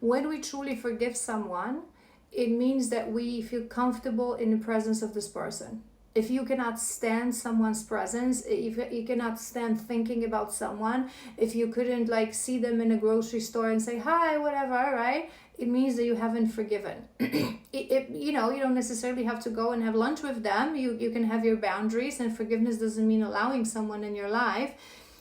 When we truly forgive someone, it means that we feel comfortable in the presence of this person. If you cannot stand someone's presence, if you cannot stand thinking about someone, if you couldn't like see them in a grocery store and say hi, whatever, right? It means that you haven't forgiven. You know, you don't necessarily have to go and have lunch with them. You can have your boundaries, and forgiveness doesn't mean allowing someone in your life.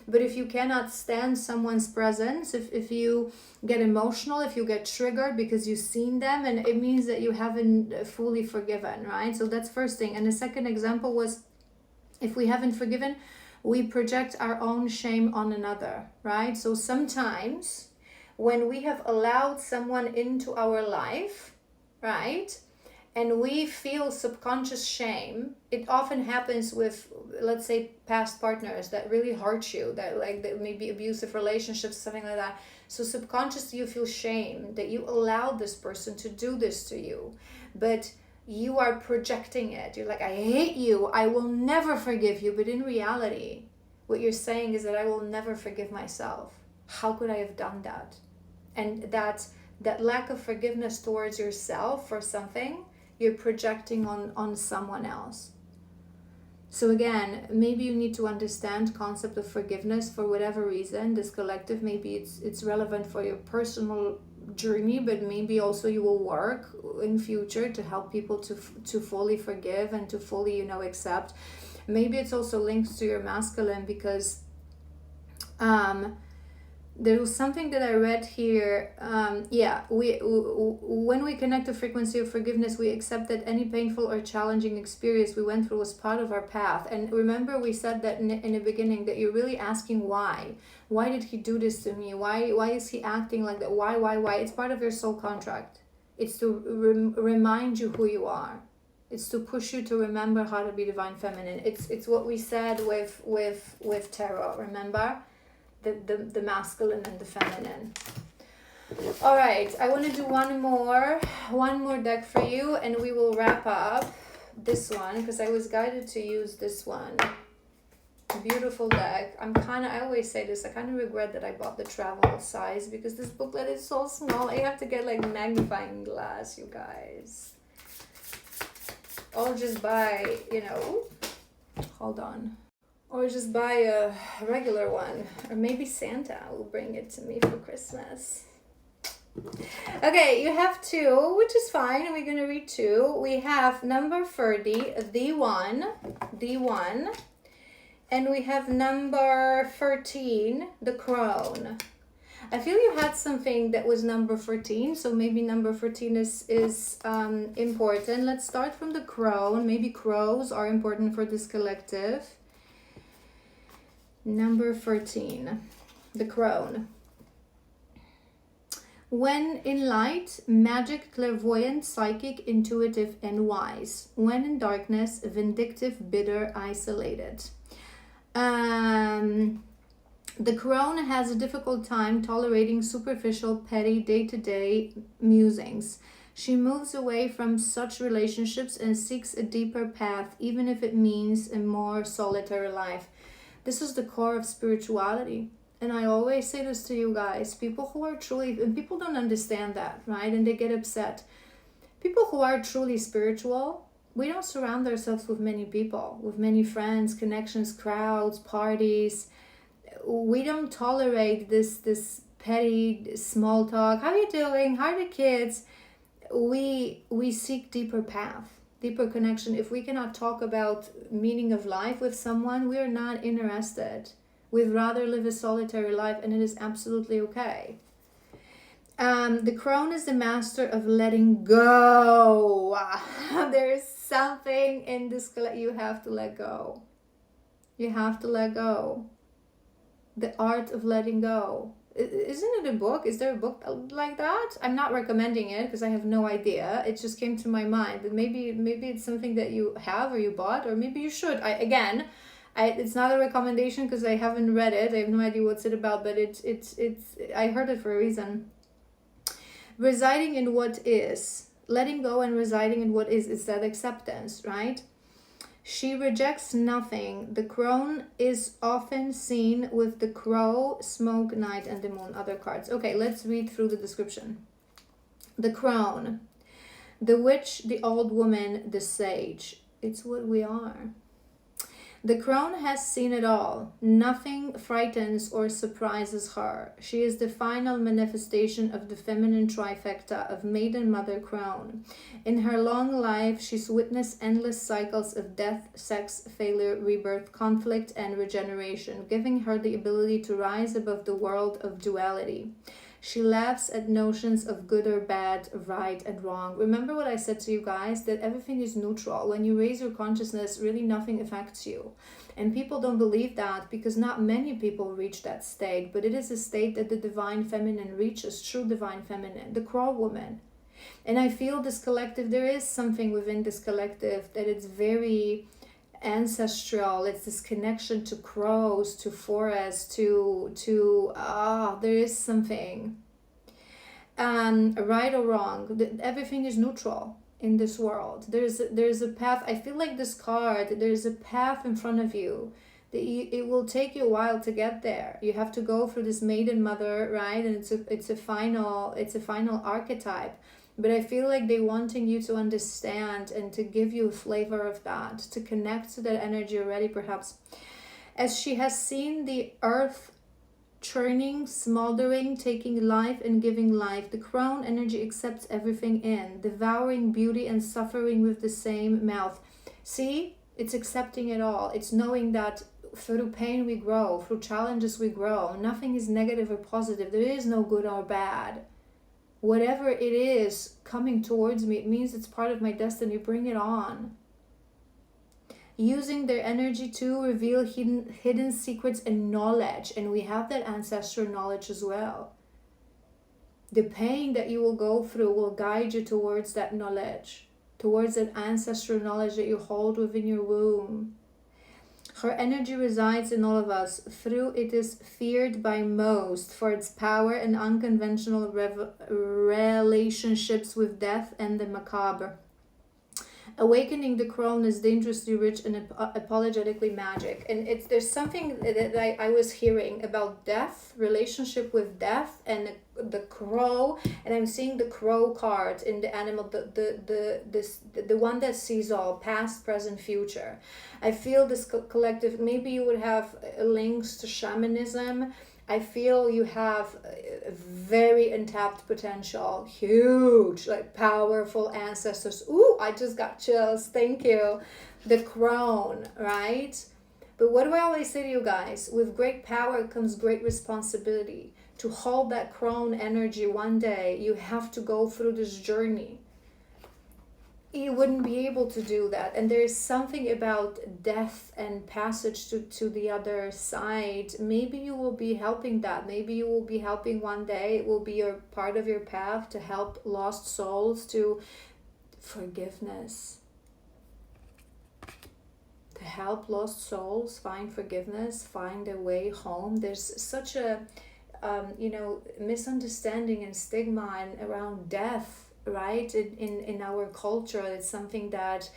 But if you cannot stand someone's presence, if you get emotional, if you get triggered because you've seen them, and it means that you haven't fully forgiven, right? So that's first thing. And the second example was, if we haven't forgiven, we project our own shame on another, right? So sometimes when we have allowed someone into our life, right, and we feel subconscious shame, it often happens with, let's say, past partners that really hurt you, that like that maybe abusive relationships, something like that. So subconsciously you feel shame that you allowed this person to do this to you, but you are projecting it. You're like, I hate you, I will never forgive you. But in reality, what you're saying is that I will never forgive myself. How could I have done that? And that lack of forgiveness towards yourself for something, you're projecting on someone else. So again, maybe you need to understand concept of forgiveness for whatever reason. This collective, maybe it's relevant for your personal journey, but maybe also you will work in future to help people to fully forgive and to fully, you know, accept. Maybe it's also linked to your masculine, because there was something that I read here. When we connect the frequency of forgiveness, we accept that any painful or challenging experience we went through was part of our path. And remember, we said that in the beginning, that you're really asking why. Why did he do this to me? Why is he acting like that? Why? It's part of your soul contract. It's to remind you who you are. It's to push you to remember how to be divine feminine. It's what we said with tarot. Remember? The masculine and the feminine. All right, I want to do one more deck for you, and we will wrap up this one, because I was guided to use this one. Beautiful deck. I always say this, I kind of regret that I bought the travel size, because this booklet is so small. I have to get like magnifying glass, you guys. Or just buy, hold on. Or just buy a regular one. Or maybe Santa will bring it to me for Christmas. Okay, you have two, which is fine. We're going to read two. We have number 30, the one. And we have number 13, the crone. I feel you had something that was number 14, so maybe number 14 is important. Let's start from the crone. Maybe crows are important for this collective. Number 13, the crone. When in light, magic, clairvoyant, psychic, intuitive, and wise. When in darkness, vindictive, bitter, isolated. The crone has a difficult time tolerating superficial, petty, day-to-day musings. She moves away from such relationships and seeks a deeper path, even if it means a more solitary life. This is the core of spirituality. And I always say this to you guys, people who are truly, and people don't understand that, right? And they get upset. People who are truly spiritual, we don't surround ourselves with many people, with many friends, connections, crowds, parties. We don't tolerate this petty small talk. How are you doing? How are the kids? We seek deeper path. Deeper connection. If we cannot talk about meaning of life with someone, we are not interested. We'd rather live a solitary life, and it is absolutely okay. The crone is the master of letting go. There is something in this, you have to let go. You have to let go. The art of letting go. Isn't it a book? Is there a book like that? I'm not recommending it because I have no idea. It just came to my mind. But maybe it's something that you have or you bought, or maybe you should. It's not a recommendation because I haven't read it. I have no idea what's it about, but it's I heard it for a reason. Residing in what is. Letting go and residing in what is that acceptance, right? She rejects nothing. The crone is often seen with the crow, smoke, night, and the moon. Other cards. Okay, let's read through the description. The crone, the witch, the old woman, the sage. It's what we are. The crone has seen it all. Nothing frightens or surprises her. She is the final manifestation of the feminine trifecta of maiden, mother, crone. In her long life, she's witnessed endless cycles of death, sex, failure, rebirth, conflict, and regeneration, giving her the ability to rise above the world of duality. She laughs at notions of good or bad, right and wrong. Remember what I said to you guys, that everything is neutral. When you raise your consciousness, really nothing affects you. And people don't believe that because not many people reach that state, but it is a state that the divine feminine reaches, true divine feminine, the crow woman. And I feel this collective, there is something within this collective that it's very ancestral. It's this connection to crows, to forests, there is something right or wrong. Everything is neutral in this world. There's a path. I feel like this card, there's a path in front of you. It will take you a while to get there. You have to go through this maiden, mother, right? And it's a final archetype. But I feel like they're wanting you to understand and to give you a flavor of that, to connect to that energy already, perhaps. As she has seen the earth churning, smoldering, taking life and giving life, the crone energy accepts everything in, devouring beauty and suffering with the same mouth. See, it's accepting it all. It's knowing that through pain we grow, through challenges we grow. Nothing is negative or positive. There is no good or bad. Whatever it is coming towards me, it means it's part of my destiny. Bring it on. Using their energy to reveal hidden secrets and knowledge. And we have that ancestral knowledge as well. The pain that you will go through will guide you towards that knowledge, towards that ancestral knowledge that you hold within your womb. Her energy resides in all of us. Through it is feared by most for its power and unconventional relationships with death and the macabre. Awakening the crone is dangerously rich and apologetically magic. And there's something that I was hearing about death, relationship with death, and the crow. And I'm seeing the crow card in the animal, the one that sees all, past, present, future. I feel this collective. Maybe you would have links to shamanism. I feel you have very untapped potential, huge, like powerful ancestors. Ooh, I just got chills. Thank you. The crone, right? But what do I always say to you guys? With great power comes great responsibility. To hold that crone energy one day, you have to go through this journey. You wouldn't be able to do that. And there is something about death and passage to the other side. Maybe you will be helping that. Maybe you will be helping one day. It will be your part of your path to help lost souls to forgiveness. To help lost souls find forgiveness, find their way home. There's such a misunderstanding and stigma around death, right? In our culture, it's something that,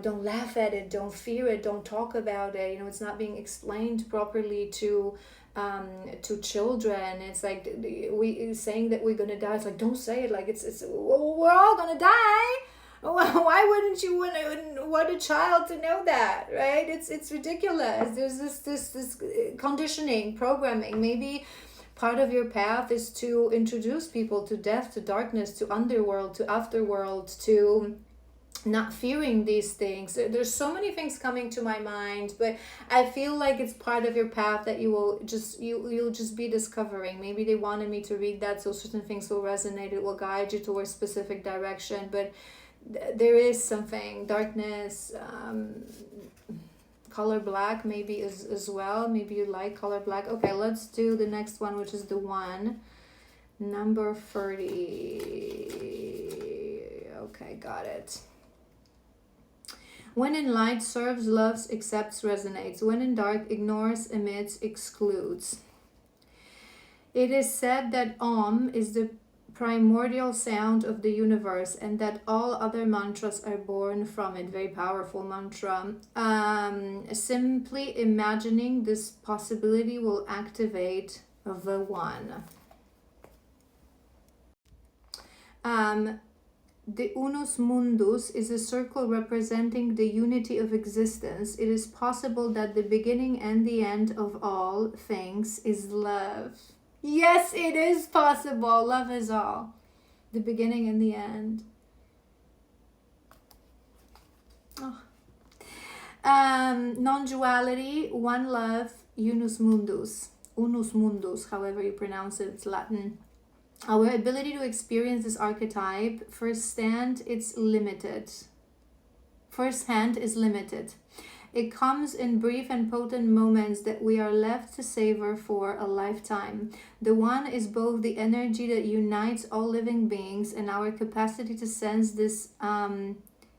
don't laugh at it, don't fear it, don't talk about it. It's not being explained properly to children. It's like we saying that we're gonna die. It's like, don't say it like it's we're all gonna die. Why wouldn't you want a child to know that, right? It's ridiculous. There's this conditioning, programming. Maybe part of your path is to introduce people to death, to darkness, to underworld, to afterworld, to not fearing these things. There's so many things coming to my mind, but I feel like it's part of your path that you'll just be discovering. Maybe they wanted me to read that, so certain things will resonate. It will guide you towards specific direction, but there is something, darkness, color black maybe as well. Maybe you like color black. Okay, let's do the next one, which is the one number 30. Okay, got it. When in light, serves, loves, accepts, resonates. When in dark, ignores, emits, excludes. It is said that Om is the primordial sound of the universe and that all other mantras are born from it. Very powerful mantra. Simply imagining this possibility will activate the one. The unus mundus is a circle representing the unity of existence. It is possible that the beginning and the end of all things is love. Yes, it is possible. Love is all. The beginning and the end. Oh. Non-duality, one love, unus mundus, however you pronounce it, it's Latin. Our ability to experience this archetype firsthand is limited. It comes in brief and potent moments that we are left to savor for a lifetime. The one is both the energy that unites all living beings and our capacity to sense this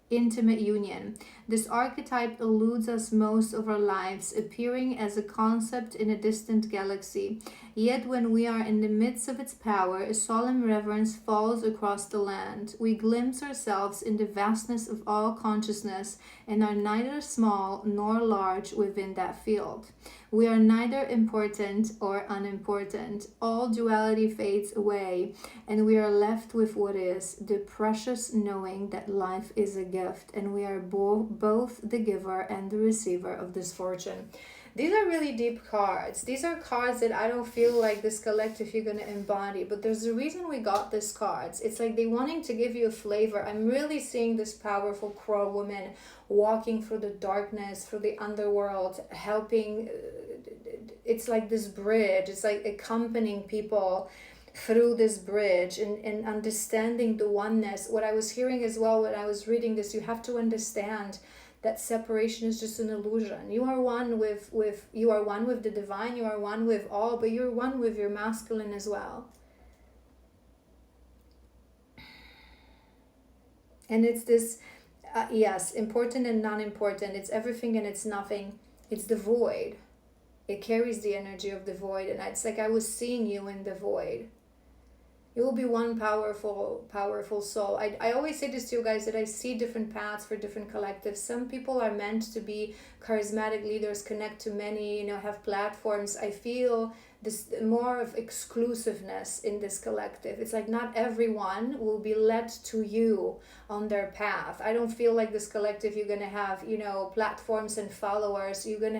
intimate union. This archetype eludes us most of our lives, appearing as a concept in a distant galaxy. Yet when we are in the midst of its power, a solemn reverence falls across the land. We glimpse ourselves in the vastness of all consciousness and are neither small nor large within that field. We are neither important or unimportant. All duality fades away, and we are left with what is the precious knowing that life is a gift, and we are both the giver and the receiver of this fortune. These are really deep cards. These are cards that I don't feel like this collective you're going to embody, but there's a reason we got these cards. It's like they wanting to give you a flavor. I'm really seeing this powerful crow woman walking through the darkness, through the underworld, helping. It's like this bridge. It's like accompanying people through this bridge and understanding the oneness. What I was hearing as well when I was reading this, you have to understand that separation is just an illusion. You are one with the divine, you are one with all, but you're one with your masculine as well. And it's this, yes, important and non-important. It's everything and it's nothing. It's the void. It carries the energy of the void. And it's like I was seeing you in the void. You will be one powerful soul. I always say this to you guys, that I see different paths for different collectives. Some people are meant to be charismatic leaders, connect to many, have platforms. I feel this more of exclusiveness in this collective. It's like not everyone will be led to you on their path. I don't feel like this collective you're going to have, platforms and followers. You're going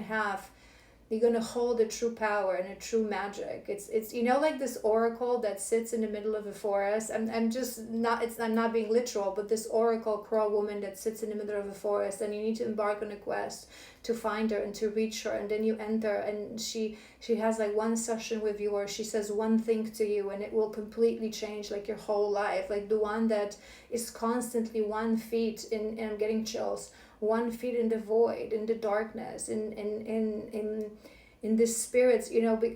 to hold a true power and a true magic. It's like this oracle that sits in the middle of a forest. I'm not being literal, but this oracle crow woman that sits in the middle of a forest, and you need to embark on a quest to find her and to reach her, and then you enter, and she has like one session with you, or she says one thing to you, and it will completely change like your whole life. Like the one that is constantly 1 feet in, and I'm getting chills, 1 feet in the void, in the darkness, in the spirits,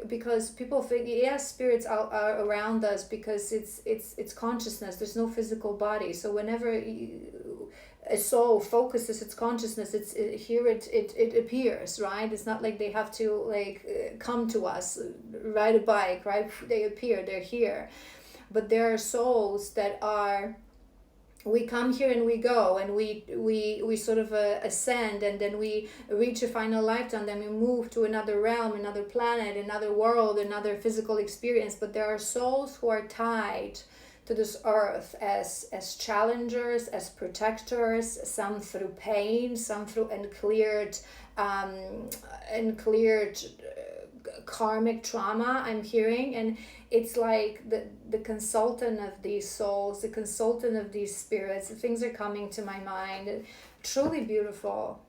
because people think, yes, spirits are around us because it's consciousness. There's no physical body. So whenever a soul focuses its consciousness, it appears, right? It's not like they have to come to us, ride a bike, right? They appear, they're here. But there are souls that are, we come here and we go, and we sort of ascend, and then we reach a final lifetime, then we move to another realm, another planet, another world, another physical experience. But there are souls who are tied to this earth as challengers, as protectors, some through pain, some through uncleared karmic trauma, I'm hearing. And it's like the consultant of these souls, the consultant of these spirits. Things are coming to my mind. Truly beautiful,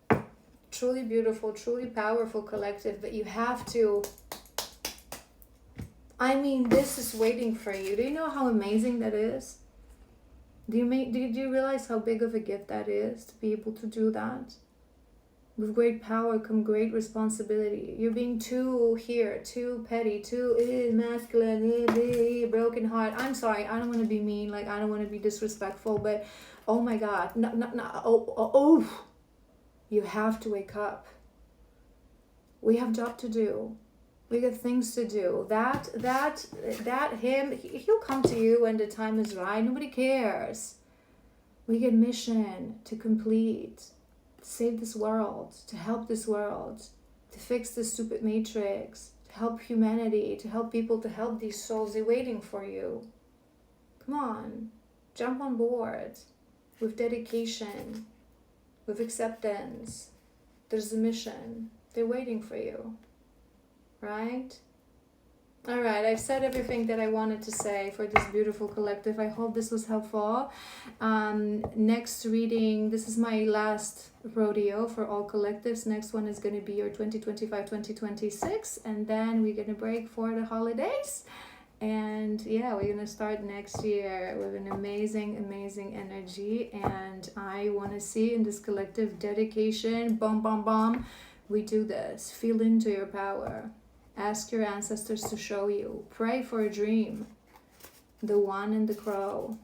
truly powerful collective. But you have to, this is waiting for you. Do you know how amazing that is? Do you realize how big of a gift that is, to be able to do that? With great power come great responsibility. You're being too petty, too masculine, broken heart. I'm sorry, I don't want to be mean, I don't want to be disrespectful, but oh my God, you have to wake up. We have job to do. We got things to do. He'll come to you when the time is right. Nobody cares. We get mission to complete. To save this world, to help this world, to fix this stupid matrix, to help humanity, to help people, to help these souls. They're waiting for you. Come on. Jump on board with dedication, with acceptance. There's a mission. They're waiting for you, right? All right, I've said everything that I wanted to say for this beautiful collective. I hope this was helpful. Next reading, this is my last rodeo for all collectives. Next one is going to be your 2025-2026, and then we're going to break for the holidays. And yeah, we're going to start next year with an amazing, amazing energy. And I want to see in this collective dedication, bum, bum, bum, we do this. Feel into your power. Ask your ancestors to show you. Pray for a dream. The one and the crow.